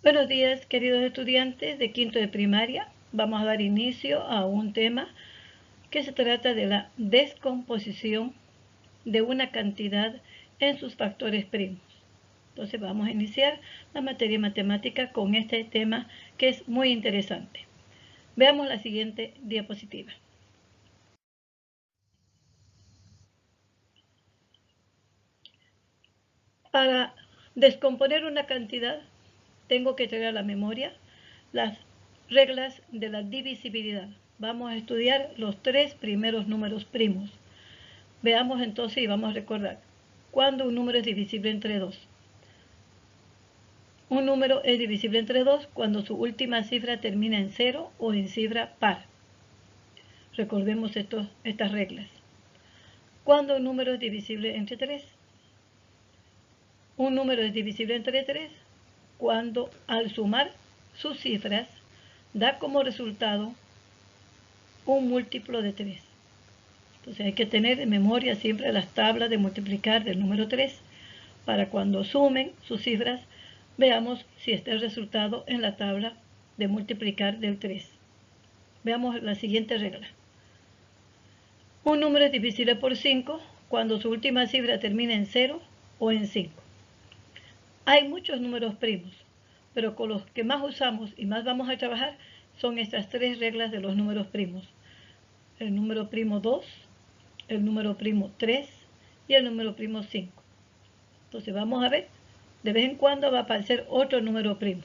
Buenos días, queridos estudiantes de quinto de primaria. Vamos a dar inicio a un tema que se trata de la descomposición de una cantidad en sus factores primos. Entonces vamos a iniciar la materia matemática con este tema que es muy interesante. Veamos la siguiente diapositiva. Para descomponer una cantidad, tengo que traer a la memoria las reglas de la divisibilidad. Vamos a estudiar los tres primeros números primos. Veamos entonces y vamos a recordar. ¿Cuándo un número es divisible entre 2? Un número es divisible entre 2 cuando su última cifra termina en 0 o en cifra par. Recordemos estas reglas. ¿Cuándo un número es divisible entre 3? Un número es divisible entre 3 cuando al sumar sus cifras da como resultado un múltiplo de 3. Entonces hay que tener en memoria siempre las tablas de multiplicar del número 3 para cuando sumen sus cifras veamos si está el resultado en la tabla de multiplicar del 3. Veamos la siguiente regla. Un número es divisible por 5 cuando su última cifra termina en 0 o en 5. Hay muchos números primos, pero con los que más usamos y más vamos a trabajar son estas tres reglas de los números primos. El número primo 2, el número primo 3 y el número primo 5. Entonces vamos a ver, de vez en cuando va a aparecer otro número primo.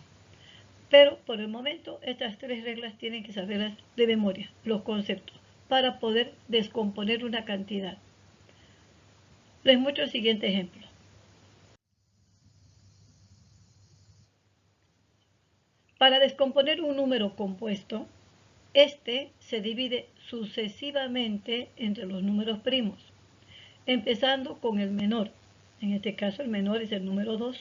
Pero por el momento estas tres reglas tienen que saberlas de memoria, los conceptos, para poder descomponer una cantidad. Les muestro el siguiente ejemplo. Para descomponer un número compuesto, este se divide sucesivamente entre los números primos, empezando con el menor. En este caso el menor es el número 2.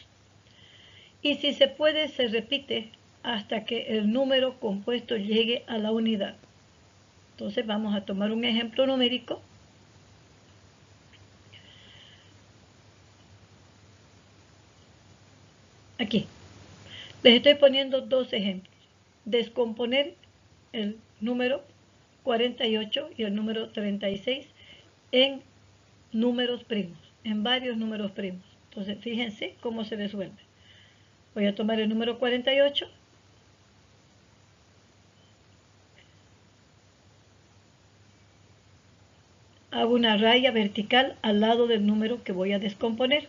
Y si se puede, se repite hasta que el número compuesto llegue a la unidad. Entonces vamos a tomar un ejemplo numérico. Aquí. Les estoy poniendo dos ejemplos. Descomponer el número 48 y el número 36 en números primos, en varios números primos. Entonces, fíjense cómo se resuelve. Voy a tomar el número 48. Hago una raya vertical al lado del número que voy a descomponer.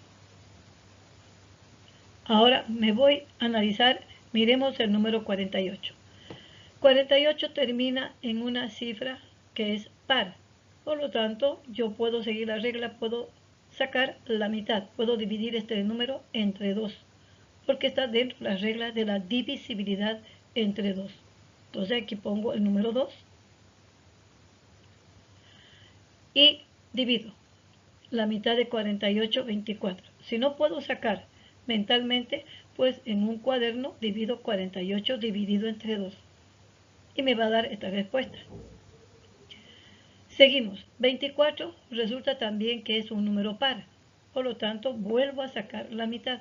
Ahora me voy a analizar, miremos el número 48. 48 termina en una cifra que es par. Por lo tanto, yo puedo seguir la regla, puedo sacar la mitad, puedo dividir este número entre 2, porque está dentro de las reglas de la divisibilidad entre 2. Entonces aquí pongo el número 2 y divido la mitad de 48, 24. Si no puedo sacar mentalmente, pues en un cuaderno divido 48 dividido entre 2 y me va a dar esta respuesta. Seguimos. 24 resulta también que es un número par. Por lo tanto, vuelvo a sacar la mitad.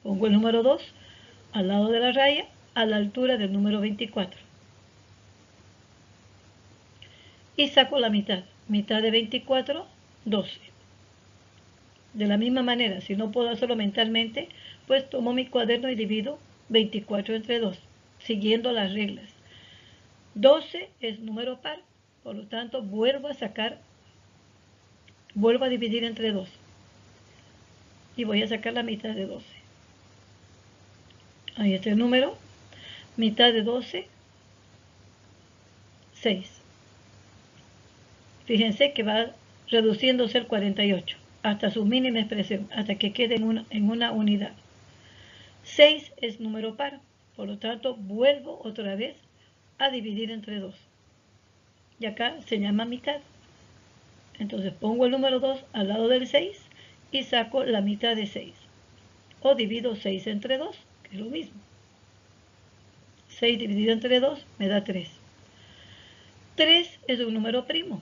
Pongo el número 2 al lado de la raya, a la altura del número 24. Y saco la mitad. Mitad de 24, 12. De la misma manera, si no puedo hacerlo mentalmente, pues tomo mi cuaderno y divido 24 entre 2, siguiendo las reglas. 12 es número par, por lo tanto vuelvo a dividir entre 2 y voy a sacar la mitad de 12. Ahí está el número, mitad de 12, 6. Fíjense que va reduciéndose el 48 hasta su mínima expresión, hasta que quede en una unidad. 6 es número par, por lo tanto vuelvo otra vez a dividir entre 2. Y acá se llama mitad. Entonces pongo el número 2 al lado del 6 y saco la mitad de 6. O divido 6 entre 2, que es lo mismo. 6 dividido entre 2 me da 3. 3 es un número primo.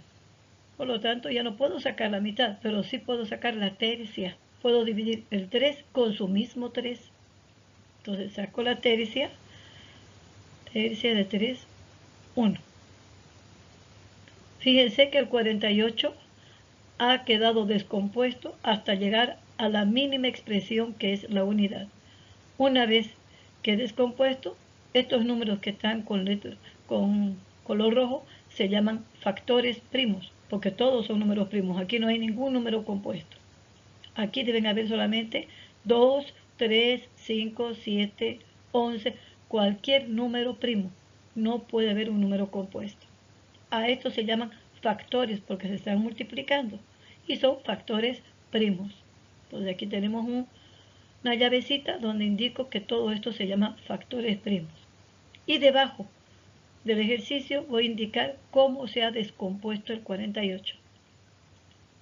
Por lo tanto, ya no puedo sacar la mitad, pero sí puedo sacar la tercia. Puedo dividir el 3 con su mismo 3. Entonces saco la tercia de 3, 1. Fíjense que el 48 ha quedado descompuesto hasta llegar a la mínima expresión que es la unidad. Una vez que descompuesto, estos números que están con color rojo se llaman factores primos, porque todos son números primos. Aquí no hay ningún número compuesto. Aquí deben haber solamente 2, 3, 5, 7, 11, cualquier número primo. No puede haber un número compuesto. A estos se llaman factores porque se están multiplicando y son factores primos. Entonces aquí tenemos una llavecita donde indico que todo esto se llama factores primos. Y debajo del ejercicio voy a indicar cómo se ha descompuesto el 48.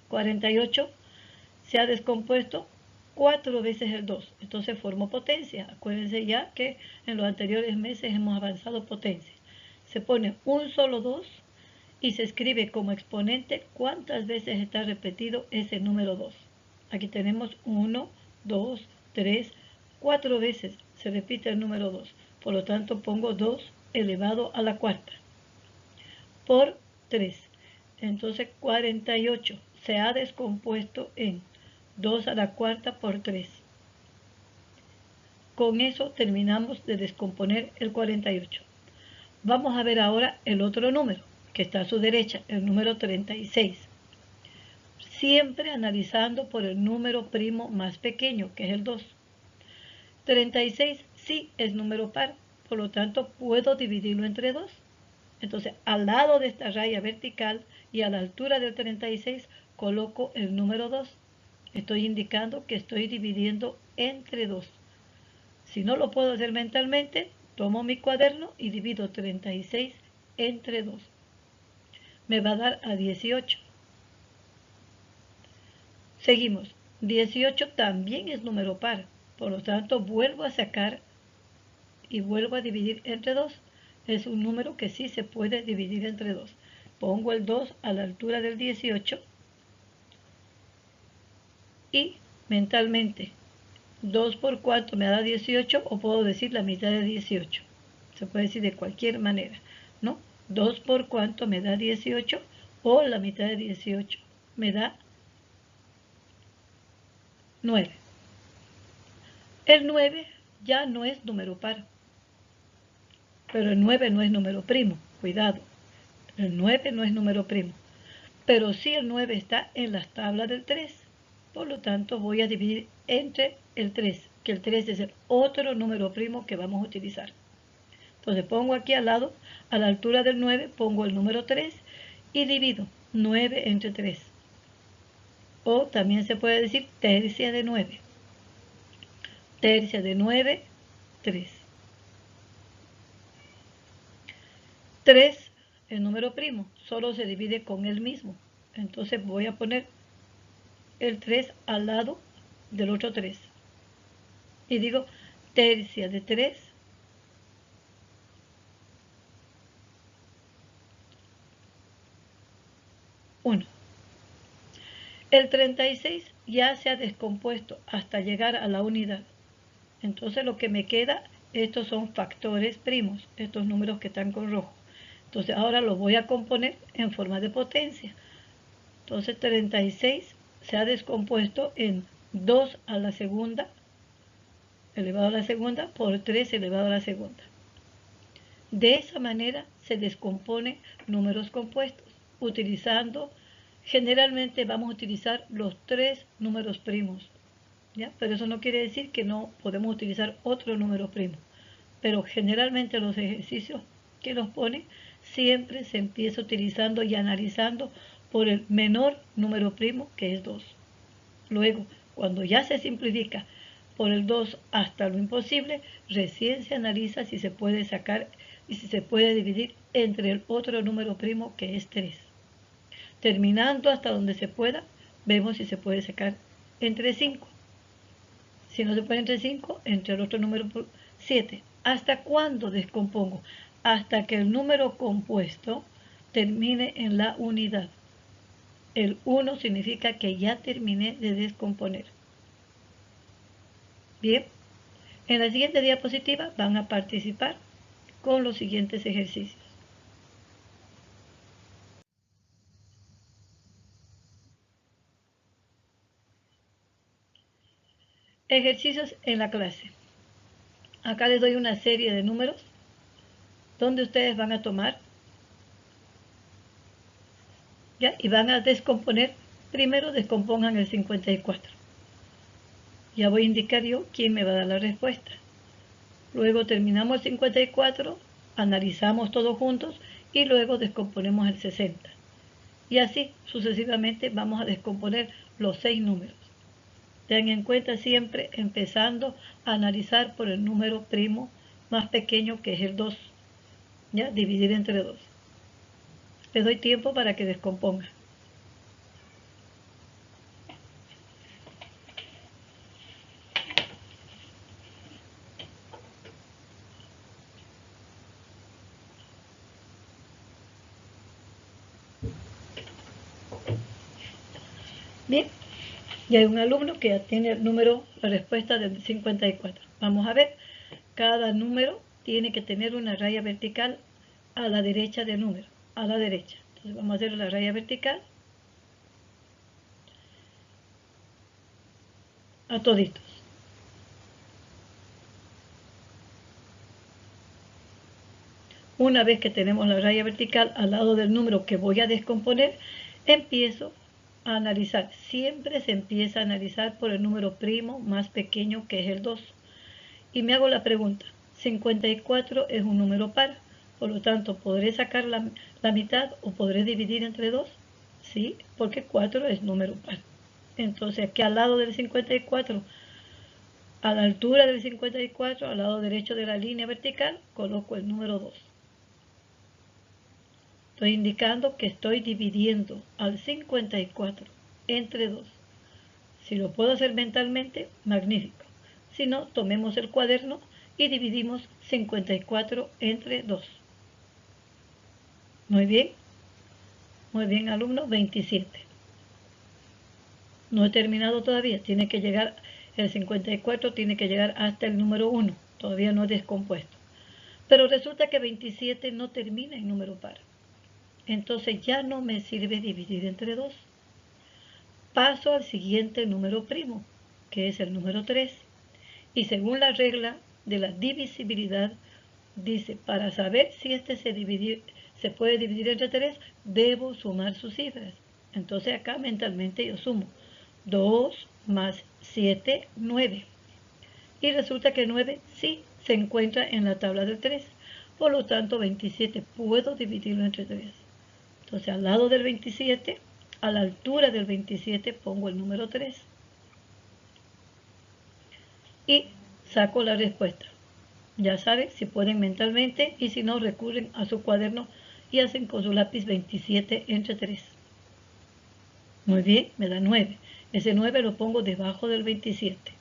48 se ha descompuesto 4 veces el 2, entonces formó potencia. Acuérdense ya que en los anteriores meses hemos avanzado potencia. Se pone un solo 2 y se escribe como exponente cuántas veces está repetido ese número 2. Aquí tenemos 1, 2, 3, 4 veces se repite el número 2. Por lo tanto pongo 2 elevado a la cuarta por 3. Entonces 48 se ha descompuesto en 2 a la cuarta por 3. Con eso terminamos de descomponer el 48. Vamos a ver ahora el otro número, que está a su derecha, el número 36. Siempre analizando por el número primo más pequeño, que es el 2. 36 sí es número par, por lo tanto puedo dividirlo entre 2. Entonces, al lado de esta raya vertical y a la altura del 36, coloco el número 2. Estoy indicando que estoy dividiendo entre 2. Si no lo puedo hacer mentalmente, tomo mi cuaderno y divido 36 entre 2. Me va a dar a 18. Seguimos. 18 también es número par. Por lo tanto, vuelvo a sacar y vuelvo a dividir entre 2. Es un número que sí se puede dividir entre 2. Pongo el 2 a la altura del 18 y mentalmente 2 por 4 me da 18, o puedo decir la mitad de 18. Se puede decir de cualquier manera, ¿no? 2 por cuánto me da 18, o la mitad de 18 me da 9. El 9 ya no es número par, pero el 9 no es número primo, cuidado. El 9 no es número primo, pero sí el 9 está en las tablas del 3. Por lo tanto, voy a dividir entre el 3, que el 3 es el otro número primo que vamos a utilizar. Entonces pongo aquí al lado, a la altura del 9, pongo el número 3 y divido 9 entre 3. O también se puede decir tercia de 9. Tercia de 9, 3. 3, el número primo, solo se divide con el mismo. Entonces voy a poner el 3 al lado del otro 3. Y digo tercia de 3, 1. El 36 ya se ha descompuesto hasta llegar a la unidad. Entonces lo que me queda, estos son factores primos, estos números que están con rojo. Entonces ahora los voy a componer en forma de potencia. Entonces 36 se ha descompuesto en 2 a la segunda elevado a la segunda por 3 elevado a la segunda. De esa manera se descomponen números compuestos, utilizando, generalmente vamos a utilizar los 3 números primos, ¿ya? Pero eso no quiere decir que no podemos utilizar otro número primo. Pero generalmente los ejercicios que nos ponen siempre se empieza utilizando y analizando por el menor número primo, que es 2. Luego, cuando ya se simplifica por el 2 hasta lo imposible, recién se analiza si se puede sacar y si se puede dividir entre el otro número primo, que es 3. Terminando hasta donde se pueda, vemos si se puede sacar entre 5. Si no se puede entre 5, entre el otro número 7. ¿Hasta cuándo descompongo? Hasta que el número compuesto termine en la unidad. El 1 significa que ya terminé de descomponer. Bien, En la siguiente diapositiva van a participar con los siguientes ejercicios. Ejercicios en la clase. Acá les doy una serie de números donde ustedes van a tomar, ¿ya? Y van a descomponer. Primero descompongan el 54. Ya voy a indicar yo quién me va a dar la respuesta. Luego terminamos el 54, analizamos todos juntos y luego descomponemos el 60. Y así sucesivamente vamos a descomponer los 6 números. Ten en cuenta siempre empezando a analizar por el número primo más pequeño, que es el 2. ¿Ya? Dividir entre 2. Les doy tiempo para que descompongan. Bien, y hay un alumno que ya tiene el número, la respuesta del 54. Vamos a ver, cada número tiene que tener una raya vertical a la derecha del número, a la derecha. Entonces vamos a hacer la raya vertical a toditos. Una vez que tenemos la raya vertical al lado del número que voy a descomponer, empiezo a analizar. Siempre se empieza a analizar por el número primo más pequeño, que es el 2. Y me hago la pregunta, 54 es un número par, por lo tanto, ¿podré sacar la mitad o podré dividir entre 2? Sí, porque 4 es número par. Entonces, aquí al lado del 54, a la altura del 54, al lado derecho de la línea vertical, coloco el número 2. Estoy indicando que estoy dividiendo al 54 entre 2. Si lo puedo hacer mentalmente, magnífico. Si no, tomemos el cuaderno y dividimos 54 entre 2. Muy bien alumno, 27. No he terminado todavía, tiene que llegar, el 54 tiene que llegar hasta el número 1, todavía no he descompuesto. Pero resulta que 27 no termina en número par. Entonces ya no me sirve dividir entre 2. Paso al siguiente número primo, que es el número 3. Y según la regla de la divisibilidad, dice, para saber si este se puede dividir entre 3, debo sumar sus cifras. Entonces acá mentalmente yo sumo 2 más 7, 9. Y resulta que 9 sí se encuentra en la tabla del 3. Por lo tanto, 27 puedo dividirlo entre 3. Entonces, al lado del 27, a la altura del 27, pongo el número 3. Y saco la respuesta. Ya saben, si pueden mentalmente, y si no, recurren a su cuaderno y hacen con su lápiz 27 entre 3. Muy bien, me da 9. Ese 9 lo pongo debajo del 27.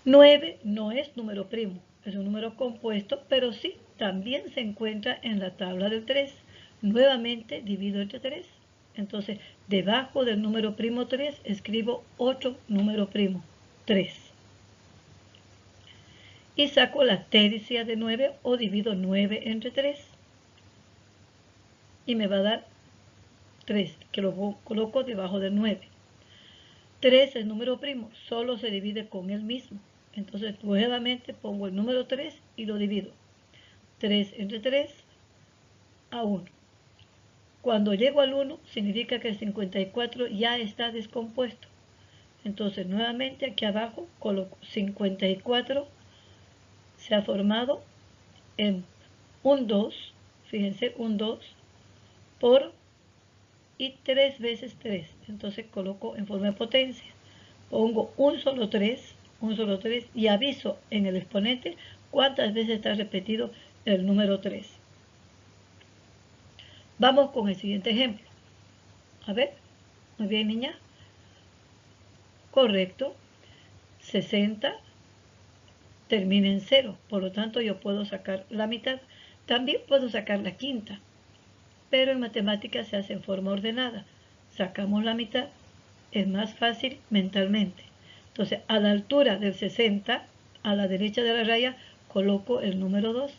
9 no es número primo, es un número compuesto, pero sí, también se encuentra en la tabla del 3. Nuevamente divido entre 3. Entonces, debajo del número primo 3, escribo otro número primo, 3. Y saco la tercia de 9 o divido 9 entre 3. Y me va a dar 3, que lo coloco debajo del 9. 3 es número primo, solo se divide con él mismo. Entonces nuevamente pongo el número 3 y lo divido. 3 entre 3 a 1. Cuando llego al 1 significa que el 54 ya está descompuesto. Entonces nuevamente aquí abajo coloco 54, se ha formado en un 2, fíjense, un 2 por y 3 veces 3. Entonces coloco en forma de potencia. Pongo un solo 3 y aviso en el exponente cuántas veces está repetido el número 3. Vamos con el siguiente ejemplo. A ver, muy bien niña. Correcto. 60 termina en 0, por lo tanto yo puedo sacar la mitad. También puedo sacar la quinta, pero en matemáticas se hace en forma ordenada. Sacamos la mitad, es más fácil mentalmente. Entonces, a la altura del 60, a la derecha de la raya, coloco el número 2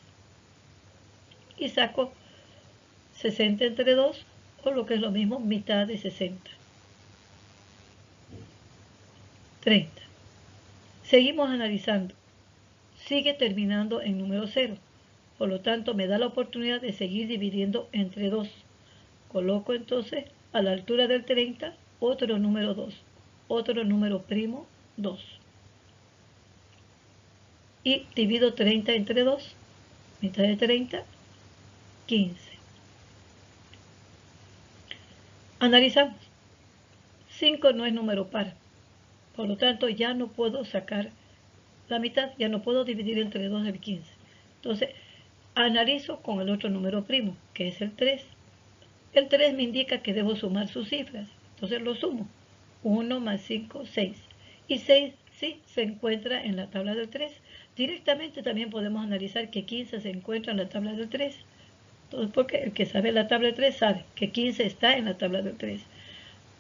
y saco 60 entre 2, o lo que es lo mismo, mitad de 60. 30. Seguimos analizando. Sigue terminando en número 0. Por lo tanto, me da la oportunidad de seguir dividiendo entre 2. Coloco entonces a la altura del 30 otro número 2. Otro número primo 2. Y divido 30 entre 2. Mitad de 30, 15. Analizamos. 5 no es número par. Por lo tanto, ya no puedo sacar la mitad, ya no puedo dividir entre 2 el 15. Entonces, analizo con el otro número primo, que es el 3. El 3 me indica que debo sumar sus cifras. Entonces lo sumo. 1 más 5, 6. Y 6 sí se encuentra en la tabla del 3. Directamente también podemos analizar que 15 se encuentra en la tabla del 3. Entonces, porque el que sabe la tabla del 3 sabe que 15 está en la tabla del 3.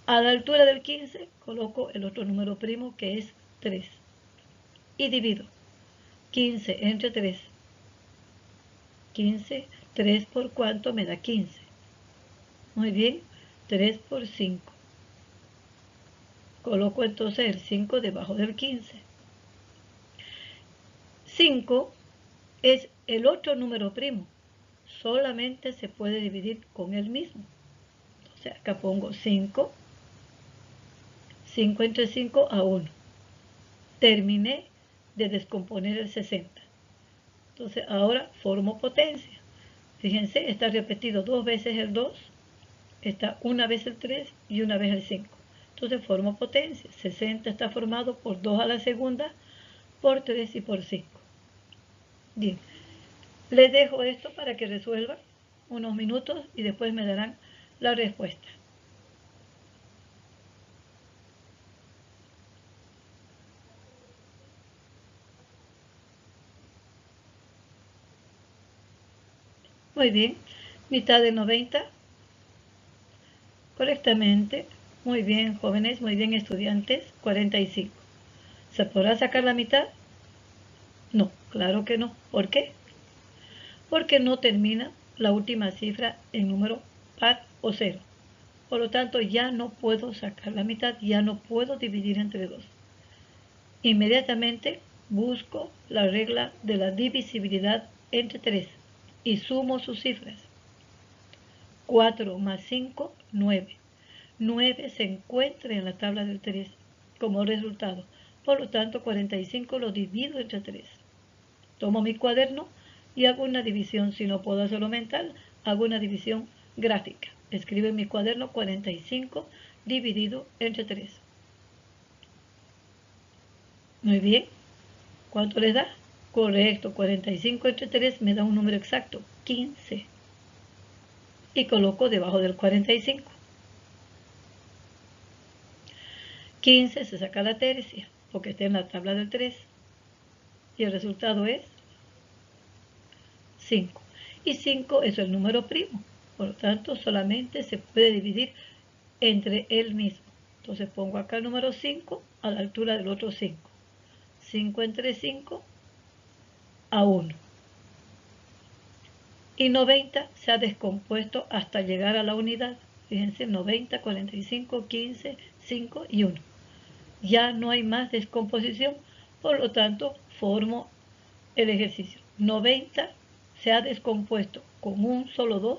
A la altura del 15 coloco el otro número primo, que es 3. Y divido 15 entre 3. 15, 3 por cuánto me da 15. Muy bien, 3 por 5. Coloco entonces el 5 debajo del 15. 5 es el otro número primo. Solamente se puede dividir con el mismo. Entonces acá pongo 5. 5 entre 5 a 1. Terminé de descomponer el 60. Entonces ahora formo potencia. Fíjense, está repetido 2 veces el 2, está una vez el 3 y una vez el 5. Entonces formo potencia. 60 está formado por 2 a la segunda, por 3 y por 5. Bien, les dejo esto para que resuelvan unos minutos y después me darán la respuesta. Muy bien, mitad de 90. Correctamente. Muy bien, jóvenes, muy bien, estudiantes. 45. ¿Se podrá sacar la mitad? No, claro que no. ¿Por qué? Porque no termina la última cifra en número par o 0. Por lo tanto, ya no puedo sacar la mitad, ya no puedo dividir entre 2. Inmediatamente busco la regla de la divisibilidad entre 3 y sumo sus cifras. 4 más 5, 9. 9 se encuentra en la tabla del 3 como resultado. Por lo tanto, 45 lo divido entre 3. Tomo mi cuaderno y hago una división. Si no puedo hacerlo mental, hago una división gráfica. Escribo en mi cuaderno 45 dividido entre 3. Muy bien. ¿Cuánto les da? Correcto, 45 entre 3 me da un número exacto, 15. Y coloco debajo del 45. 15 se saca la tercia, porque está en la tabla del 3. Y el resultado es 5. Y 5 es el número primo. Por lo tanto, solamente se puede dividir entre él mismo. Entonces pongo acá el número 5 a la altura del otro 5. 5 entre 5 a 1. Y 90 se ha descompuesto hasta llegar a la unidad. Fíjense, 90, 45, 15, 5 y 1. Ya no hay más descomposición, por lo tanto, formo el ejercicio. 90 se ha descompuesto con un solo 2,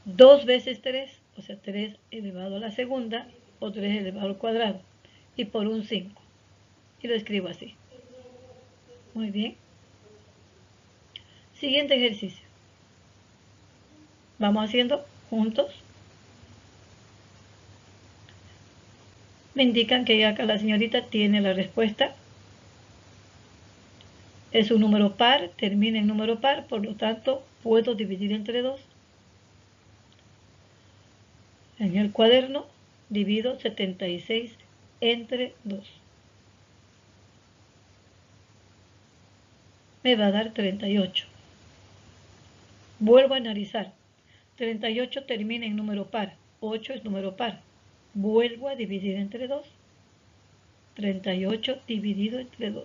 2 veces 3, o sea, 3 elevado a la segunda, o 3 elevado al cuadrado, y por un 5. Y lo escribo así. Muy bien. Siguiente ejercicio. Vamos haciendo juntos. Me indican que acá la señorita tiene la respuesta. Es un número par, termina en número par, por lo tanto puedo dividir entre 2. En el cuaderno divido 76 entre 2. Me va a dar 38. Vuelvo a analizar. 38 termina en número par, 8 es número par. Vuelvo a dividir entre 2. 38 dividido entre 2.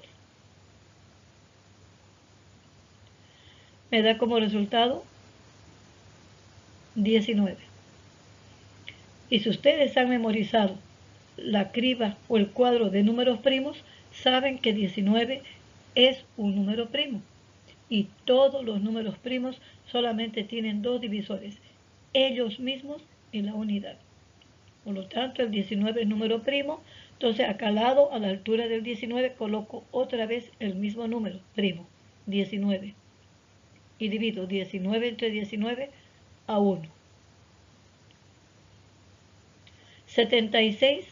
Me da como resultado 19. Y si ustedes han memorizado la criba o el cuadro de números primos, saben que 19 es un número primo. Y todos los números primos solamente tienen dos divisores, ellos mismos y la unidad. Por lo tanto, el 19 es número primo. Entonces, acá al lado, a la altura del 19, coloco otra vez el mismo número, primo, 19. Y divido 19 entre 19 a 1. 76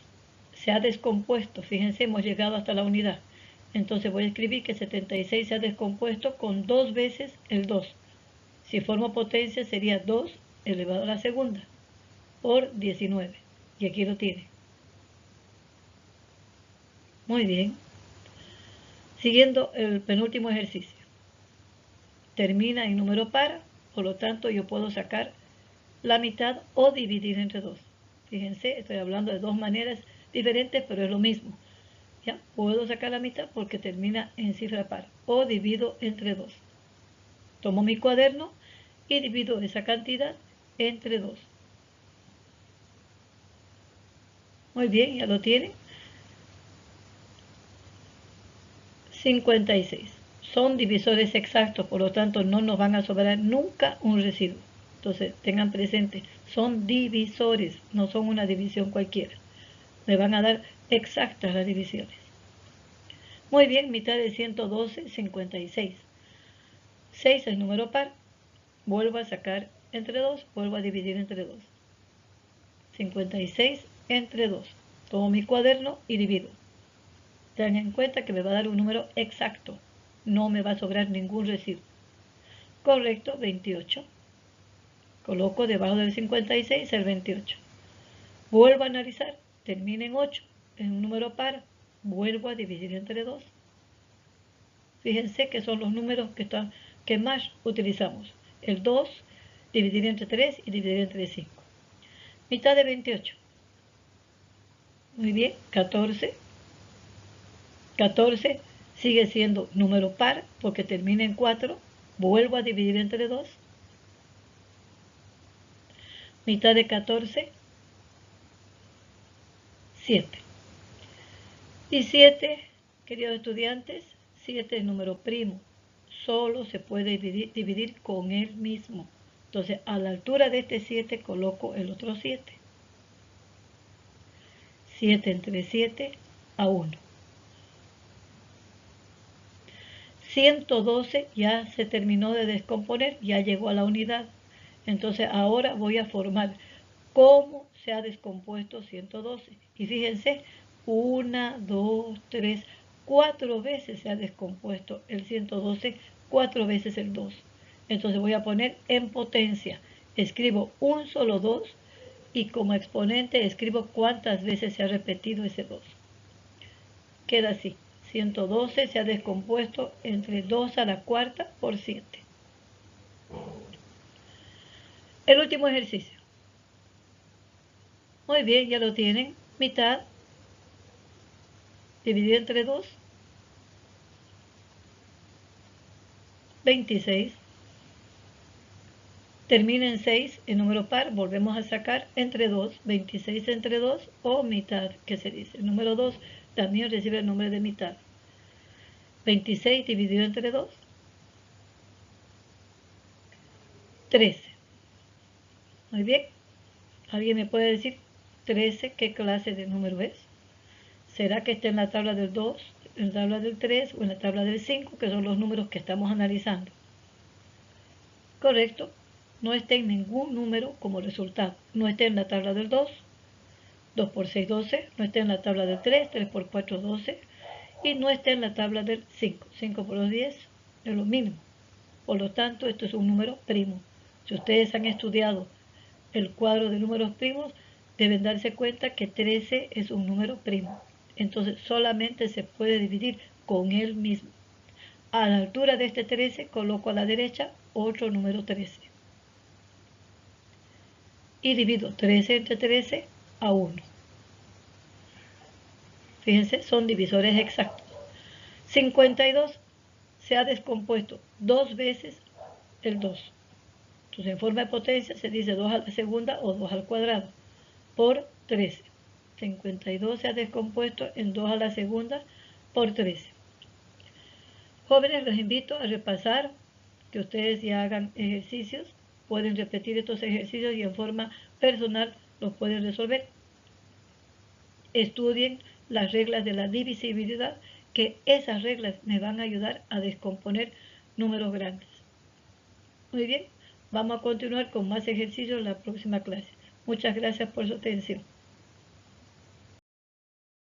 se ha descompuesto. Fíjense, hemos llegado hasta la unidad. Entonces voy a escribir que 76 se ha descompuesto con 2 veces el 2. Si formo potencia sería 2 elevado a la segunda por 19. Y aquí lo tiene. Muy bien. Siguiendo el penúltimo ejercicio. Termina en número par, por lo tanto yo puedo sacar la mitad o dividir entre 2. Fíjense, estoy hablando de dos maneras diferentes, pero es lo mismo. ¿Ya? Puedo sacar la mitad porque termina en cifra par. O divido entre 2. Tomo mi cuaderno y divido esa cantidad entre 2. Muy bien, ya lo tienen. 56. Son divisores exactos, por lo tanto no nos van a sobrar nunca un residuo. Entonces tengan presente, son divisores, no son una división cualquiera. Me van a dar exactas las divisiones. Muy bien, mitad de 112, 56. 6 es número par. Vuelvo a sacar entre 2, vuelvo a dividir entre 2. 56 entre 2. Tomo mi cuaderno y divido. Tengan en cuenta que me va a dar un número exacto. No me va a sobrar ningún residuo. Correcto, 28. Coloco debajo del 56 el 28. Vuelvo a analizar. Termina en 8. Es un número par. Vuelvo a dividir entre 2. Fíjense que son los números que más utilizamos. El 2, dividir entre 3 y dividir entre 5. Mitad de 28. Muy bien, 14. 14 sigue siendo número par porque termina en 4. Vuelvo a dividir entre 2. Mitad de 14, 7. Y 7, queridos estudiantes, 7 es número primo. Solo se puede dividir con él mismo. Entonces, a la altura de este 7 coloco el otro 7. 7 entre 7 a 1. 112 ya se terminó de descomponer, ya llegó a la unidad. Entonces ahora voy a formar cómo se ha descompuesto 112. Y fíjense, 1, 2, 3, 4 veces se ha descompuesto el 112, 4 veces el 2. Entonces voy a poner en potencia. Escribo un solo 2 y como exponente escribo cuántas veces se ha repetido ese 2. Queda así. 112 se ha descompuesto entre 2 a la cuarta por 7. El último ejercicio. Muy bien, ya lo tienen. Mitad dividido entre 2. 26. Termina en 6 en número par. Volvemos a sacar entre 2. 26 entre 2 o mitad, que se dice. El número 2 también recibe el nombre de mitad. 26 dividido entre 2. 13. Muy bien. ¿Alguien me puede decir 13 qué clase de número es? ¿Será que está en la tabla del 2, en la tabla del 3 o en la tabla del 5, que son los números que estamos analizando? Correcto, no está en ningún número como resultado. No está en la tabla del 2, 2 por 6, 12, no está en la tabla del 3, 3 por 4, 12, y no está en la tabla del 5, 5 por 2, 10, es lo mínimo. Por lo tanto, esto es un número primo. Si ustedes han estudiado el cuadro de números primos, deben darse cuenta que 13 es un número primo. Entonces, solamente se puede dividir con él mismo. A la altura de este 13, coloco a la derecha otro número 13. Y divido 13 entre 13 a 1. Fíjense, son divisores exactos. 52 se ha descompuesto 2 veces el 2. Entonces, en forma de potencia se dice 2 a la segunda o 2 al cuadrado por 13. 52 se ha descompuesto en 2 a la segunda por 13. Jóvenes, los invito a repasar, que ustedes ya hagan ejercicios, pueden repetir estos ejercicios y en forma personal los pueden resolver. Estudien las reglas de la divisibilidad, que esas reglas me van a ayudar a descomponer números grandes. Muy bien, vamos a continuar con más ejercicios en la próxima clase. Muchas gracias por su atención.